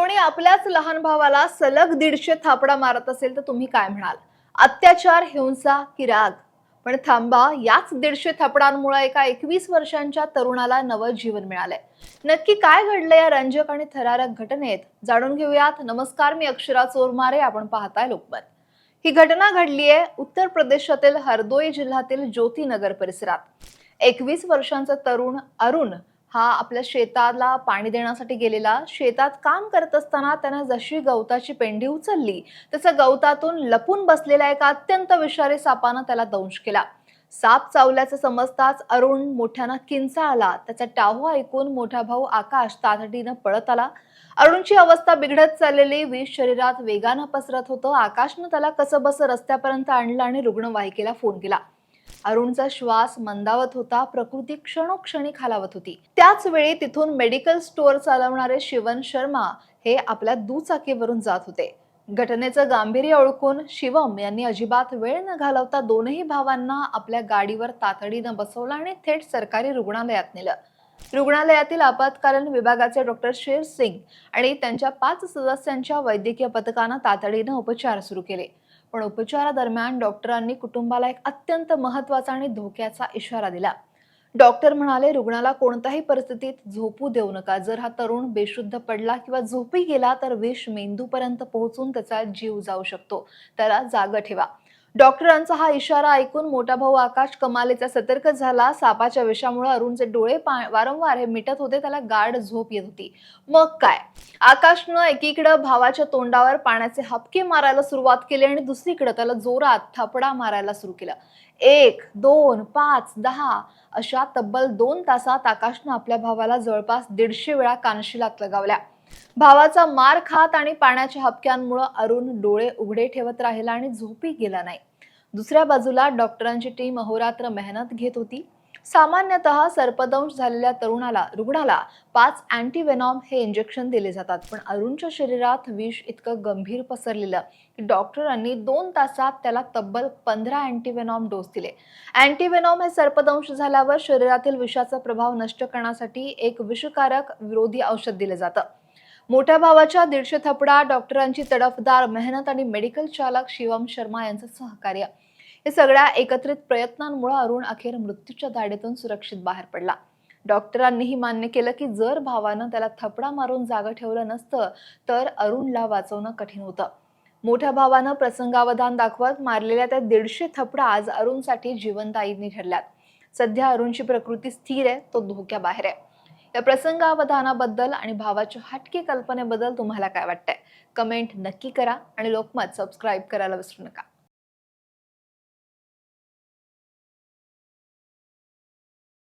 कोणी आपल्याच लहान भावाला सलग 150 थापडा मारत असेल तर तुम्ही काय म्हणाल? अत्याचार, हिंसा की राग? पण थांबा, याच 150 थापडांमुळे एका 21 वर्षांच्या तरुणाला नवं जीवन मिळालंय. नक्की काय घडलं या रंजक आणि थरारक घटनेत? जाणून घेऊयात. नमस्कार, मी अक्षरा चोरमारे. आपण पाहताय लोकमत. ही घटना घडली आहे उत्तर प्रदेशातील हरदोई जिल्ह्यातील ज्योतिनगर परिसरात. 21 वर्षांचा तरुण अरुण हा आपल्या शेताला पाणी देण्यासाठी गेलेला. शेतात काम करत असताना त्यानं जशी गवताची पेंडी उचलली, तसं गवतातून लपून बसलेल्या एका अत्यंत विषारी सापानं त्याला दंश केला. साप चावल्याचं समजताच अरुण मोठ्यानं किंचाळला. त्याचा टाहो ऐकून मोठा भाऊ आकाश तातडीनं पळत आला. अरुणची अवस्था बिघडत चाललेली, विष शरीरात वेगानं पसरत होतं. आकाशनं त्याला कसंबसं रस्त्यापर्यंत आणलं आणि रुग्णवाहिकेला फोन केला. अरुणचा श्वास मंदावत होता, प्रकृती क्षणोक्षणी खालावत होती. त्याच वेळी तिथून मेडिकल स्टोअर चालवणारे शिवन शर्मा हे आपल्या दुचाकीवरून जात होते. घटनेचं गांभीर्य ओळखून शिवम यांनी अजिबात वेळ न घालवता दोनही भावांना आपल्या गाडीवर तातडीनं बसवलं आणि थेट सरकारी रुग्णालयात नेलं. रुग्णालयातील आपत्कालीन विभागाचे डॉक्टर शेर सिंग आणि त्यांच्या 5 सदस्यांच्या वैद्यकीय पथकानं तातडीनं उपचार सुरू केले. पण उपचारादरम्यान डॉक्टरांनी कुटुंबाला एक अत्यंत महत्त्वाचा आणि धोक्याचा इशारा दिला. डॉक्टर म्हणाले, रुग्णाला कोणत्याही परिस्थितीत झोपू देऊ नका. जर हा तरुण बेशुद्ध पडला किंवा झोपी गेला तर विष मेंदूपर्यंत पोहोचून त्याचा जीव जाऊ शकतो. त्याला जागं ठेवा. डॉक्टरांचा हा इशारा ऐकून मोठा भाऊ आकाश कमालीचा सतर्क झाला. सापाच्या विषामुळे अरुणचे डोळे वारंवार हे मिटत होते. त्याला गाढ झोप येत होती. मग काय, आकाशनं एकीकडे भावाच्या तोंडावर पाण्याचे हपके मारायला सुरुवात केली आणि दुसरीकडे त्याला जोरात थपडा मारायला सुरू केलं. 1, 2, 5, 10 अशा तब्बल 2 तासात आकाशनं आपल्या भावाला जवळपास 150 वेळा कानशिलात लगावल्या. भावाचा मार खात आणि पाण्याच्या हपक्यांमुळे अरुण डोळे उघडे ठेवत राहिला आणि झोपी गेला नाही. दुसऱ्या बाजूला डॉक्टरांची टीम अहोरात्र मेहनत घेत होती. सामान्यतः सर्पदंश झालेल्या रुग्णाला 5 अँटीव्हेनॉम हे इंजेक्शन दिले जातात. पण अरुणच्या शरीरात विष इतकं गंभीर पसरलेलं की डॉक्टरांनी 2 तासात त्याला तब्बल 15 अँटीव्हेनॉम डोस दिले. अँटीव्हेनॉम हे सर्पदंश झाल्यावर शरीरातील विषाचा प्रभाव नष्ट करण्यासाठी एक विषकारक विरोधी औषध दिलं जातं. मोठ्या भावाच्या 150 थपडा, डॉक्टरांची तडफदार मेहनत आणि मेडिकल चालक शिवम शर्मा यांचं सहकार्य, या सगळ्या एकत्रित प्रयत्नांमुळे अरुण अखेर मृत्यूच्या दाढेतून सुरक्षित बाहेर पडला. डॉक्टरांनीही मान्य केलं की जर भावानं त्याला थपडा मारून जागं ठेवलं नसतं तर अरुणला वाचवणं कठीण होतं. मोठ्या भावानं प्रसंगावधान दाखवत मारलेल्या त्या 150 थपडा आज अरुणसाठी जीवनदायिनी ठरल्यात. सध्या अरुणची प्रकृती स्थिर आहे, तो धोक्याबाहेर आहे. या प्रसंगावधानाबद्दल आणि भावाच्या हटके कल्पनेबद्दल तुम्हाला काय वाटतंय? कमेंट नक्की करा आणि लोकमत सबस्क्राईब करायला विसरू नका.